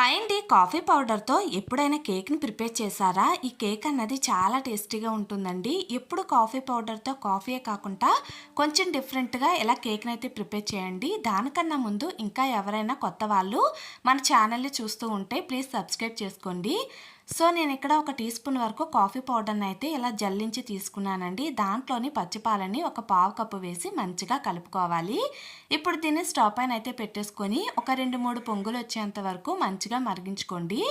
Hi అండి. Coffee పౌడర్‌తో ఎప్పుడైనా కేక్‌ని ప్రిపేర్ చేశారా? ఈ కేక్ అన్నది చాలా టేస్టీగా ఉంటుందండి. ఎప్పుడు కాఫీ పౌడర్‌తో కాఫీయే కాకుండా కొంచెం డిఫరెంట్‌గా ఇలా కేక్‌నైతే ప్రిపేర్ చేయండి. దానికన్నా ముందు ఇంకా ఎవరైనా కొత్త వాళ్ళు మన ఛానల్‌ని చూస్తూ ఉంటే ప్లీజ్ సబ్స్క్రైబ్ చేసుకోండి. సో, నేనిక్కడ ఒక టీ స్పూన్ వరకు కాఫీ పౌడర్‌ని అయితే ఇలా జల్లించి తీసుకున్నానండి. దాంట్లోని పచ్చిపాలని ఒక పావు కప్పు వేసి మంచిగా కలుపుకోవాలి. ఇప్పుడు దీన్ని స్టవ్ పైన అయితే పెట్టేసుకొని ఒక 2, 3 పొంగులొచ్చేంత వరకు మంచిగా మరిగించుకోండి.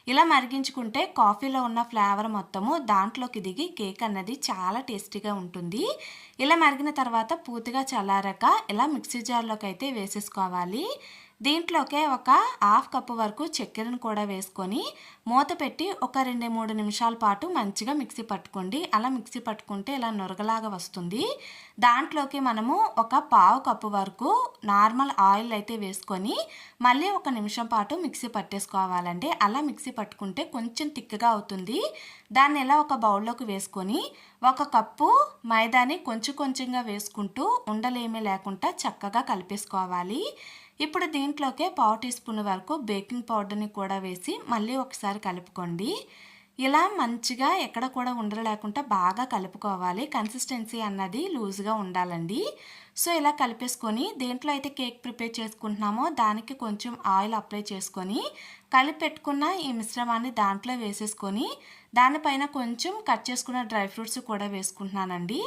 ఇలా మరిగించుకుంటే కాఫీలో ఉన్న ఫ్లేవర్ మొత్తము దాంట్లోకి దిగి కేక్ అన్నది చాలా టేస్టీగా ఉంటుంది. ఇలా మరిగిన తర్వాత పూర్తిగా చల్లారాక ఇలా మిక్సీ జార్‌లోకి అయితే వేసేసుకోవాలి. దీంట్లోకే ఒక హాఫ్ కప్పు వరకు చక్కెరను కూడా వేసుకొని మూత పెట్టి ఒక 2, 3 నిమిషాల పాటు మంచిగా మిక్సీ పట్టుకోండి. అలా మిక్సీ పట్టుకుంటే ఇలా నురగలాగా వస్తుంది. దాంట్లోకి మనము ఒక పావు కప్పు వరకు నార్మల్ ఆయిల్ అయితే వేసుకొని మళ్ళీ ఒక నిమిషం పాటు మిక్సీ పట్టేసుకోవాలండి. అలా మిక్సీ పట్టుకుంటే కొంచెం తిక్కగా అవుతుంది. దాన్ని ఇలా ఒక బౌల్లోకి వేసుకొని ఒక కప్పు మైదాని కొంచెం కొంచెంగా వేసుకుంటూ ఉండలేమీ లేకుండా చక్కగా కలిపేసుకోవాలి. ఇప్పుడు దీంట్లోకే పావు టీ స్పూన్ వరకు బేకింగ్ పౌడర్ని కూడా వేసి మళ్ళీ ఒకసారి కలుపుకోండి. ఇలా మంచిగా ఎక్కడ కూడా ఉండలు లేకుండా బాగా కలుపుకోవాలి. కన్సిస్టెన్సీ అన్నది లూజ్గా ఉండాలండి. సో, ఇలా కలిపేసుకొని దేంట్లో అయితే కేక్ ప్రిపేర్ చేసుకుంటున్నామో దానికి కొంచెం ఆయిల్ అప్లై చేసుకొని కలిపి పెట్టుకున్న ఈ మిశ్రమాన్ని దాంట్లో వేసేసుకొని దానిపైన కొంచెం కట్ చేసుకున్న డ్రై ఫ్రూట్స్ కూడా వేసుకుంటున్నానండి.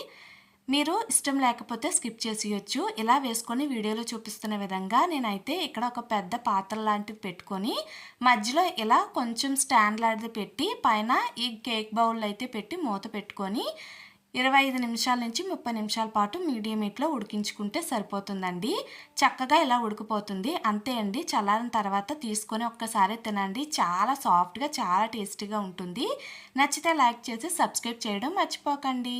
మీరు ఇష్టం లేకపోతే స్కిప్ చేసేయొచ్చు. ఇలా వేసుకొని వీడియోలో చూపిస్తున్న విధంగా నేనైతే ఇక్కడ ఒక పెద్ద పాత్ర లాంటిది పెట్టుకొని మధ్యలో ఇలా కొంచెం స్టాండ్ లాంటిది పెట్టి పైన ఈ కేక్ బౌల్ అయితే పెట్టి మూత పెట్టుకొని 25 నిమిషాల నుంచి 30 నిమిషాల పాటు మీడియం హీట్లో ఉడికించుకుంటే సరిపోతుందండి. చక్కగా ఇలా ఉడికిపోతుంది. అంతే అండి. చల్లారిన తర్వాత తీసుకొని ఒక్కసారి తినండి. చాలా సాఫ్ట్‌గా చాలా టేస్టీగా ఉంటుంది. నచ్చితే లైక్ చేసి సబ్స్క్రైబ్ చేయడం మర్చిపోకండి.